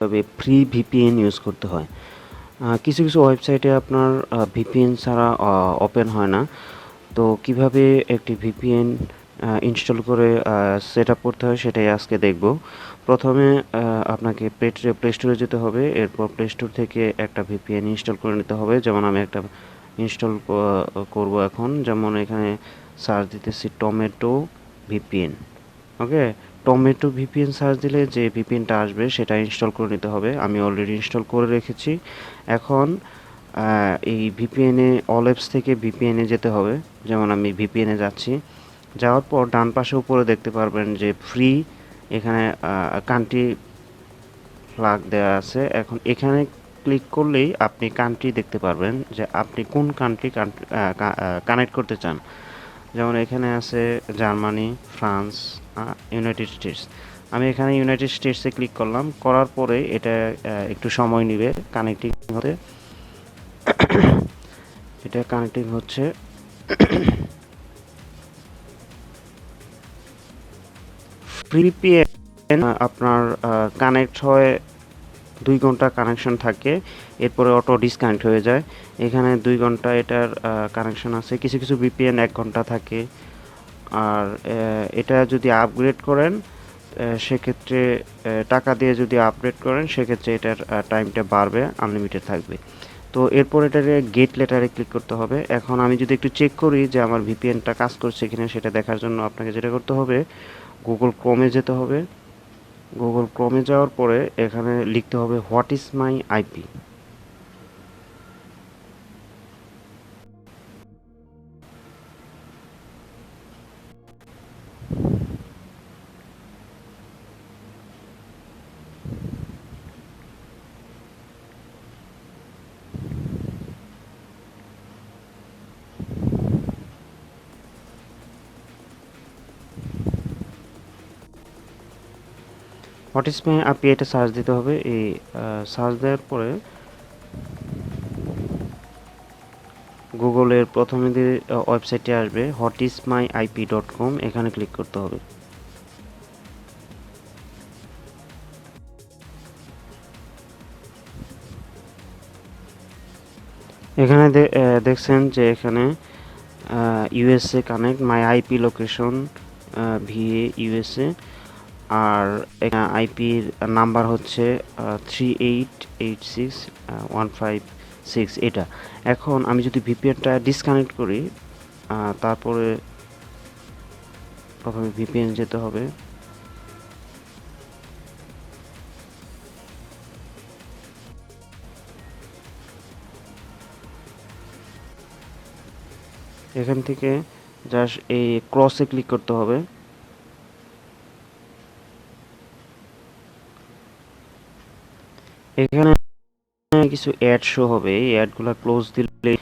তবে free VPN use করতে হয়। কিছু কিছু ওয়েবসাইটে আপনার ভিপিএন ছাড়া ওপেন হয় না। তো কিভাবে একটি ভিপিএন ইনস্টল করে সেট আপ করতে হয় সেটাই আজকে দেখব। প্রথমে আপনাকে প্লে স্টোরে যেতে হবে, এরপর প্লে স্টোর থেকে একটা ভিপিএন ইনস্টল করে নিতে হবে। যেমন আমি একটা ইনস্টল করব এখন, যেমন এখানে সার্চ দিতেছি টমেটো ভিপিএন। ওকে, টমেটো ভিপিএন সার্চ দিলে যে ভিপিএনটা আসবে সেটা ইনস্টল করে নিতে হবে। আমি অলরেডি ইনস্টল করে রেখেছি। এখন এই ভিপিএনে অল অ্যাপস থেকে ভিপিএনে যেতে হবে। যেমন আমি ভিপিএনে যাচ্ছি, যাওয়ার পর ডান পাশে উপরে দেখতে পারবেন যে ফ্রি, এখানে কান্ট্রি ফ্ল্যাগ দেওয়া আছে। এখন এখানে ক্লিক করলেই আপনি কান্ট্রি দেখতে পারবেন যে আপনি কোন কান্ট্রি কানেক্ট করতে চান। যেমন এখানে আছে জার্মানি, ফ্রান্স, ইউনাইটেড স্টেটস। আমি এখানে ইউনাইটেড স্টেটসে ক্লিক করলাম, করার পরে এটা একটু সময় নেবে কানেক্টিং হতে। এটা কানেক্টিং হচ্ছে। ফ্রি ভিপিএন আপনার কানেক্ট হয় 2 ঘন্টা কানেকশন থাকে, এরপরে অটো ডিসকানেক্ট হয়ে যায়। এখানে 2 ঘন্টা এটার কানেকশন আছে। কিছু কিছু ভিপিএন 1 ঘন্টা থাকে। আর এটা যদি আপগ্রেড করেন সেক্ষেত্রে টাকা দিয়ে যদি আপগ্রেড করেন সেক্ষেত্রে এটার টাইমটা বাড়বে, আনলিমিটেড থাকবে। তো এরপর এটারে গেট লেটারে ক্লিক করতে হবে। এখন আমি যদি একটু চেক করি যে আমার ভিপিএনটা কাজ করছে কিনা সেটা দেখার জন্য আপনাকে যেটা করতে হবে, গুগল ক্রোমে যেতে হবে। গুগল ক্রোমে যাওয়ার পরে এখানে লিখতে হবে what is my IP. What is my IP এটা সার্চ দিতে হবে। এই সার্চ দেওয়ার পরে গুগলের প্রথমে যে ওয়েবসাইটটি আসবে whatismyip.com, এখানে ক্লিক করতে হবে। এখানে দেখছেন যে এখানে USA connect my IP location via USA, আর আইপির নাম্বার হচ্ছে 388615 এটা। এখন আমি যদি ভিপিএনটা ডিসকানেক্ট করি, তারপরে প্রথমে ভিপিএন যেতে হবে। এখান থেকে জাস্ট এই ক্রসে ক্লিক করতে হবে। এখানে কিছু অ্যাড শো হবে, এই অ্যাডগুলো ক্লোজ দিলে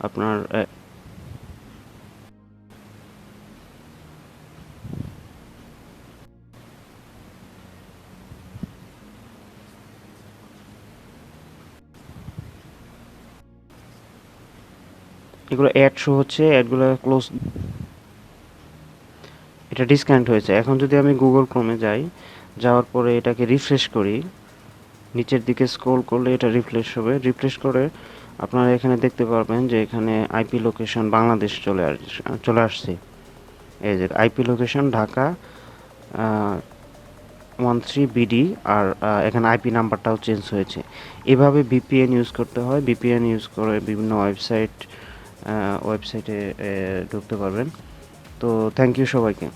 আপনার এগুলো অ্যাড শো হচ্ছে, অ্যাডগুলো ক্লোজ। এটা ডিসকানেক্ট হয়েছে। এখন যদি আমি গুগল ক্রোমে যাই, যাওয়ার পরে এটাকে রিফ্রেশ করি, নিচের দিকে স্ক্রল করলে এটা রিফ্রেশ হবে। রিফ্রেশ করে আপনারা এখানে দেখতে পারবেন যে এখানে আইপি লোকেশন বাংলাদেশ চলে আসছে। এই যে আইপি লোকেশন ঢাকা 13 বিডি, আর এখানে আইপি নাম্বারটাও চেঞ্জ হয়েছে। এভাবে ভিপিএন ইউজ করতে হয়। ভিপিএন ইউজ করে বিভিন্ন ওয়েবসাইটে ঢুকতে পারবেন। তো থ্যাংক ইউ সবাইকে।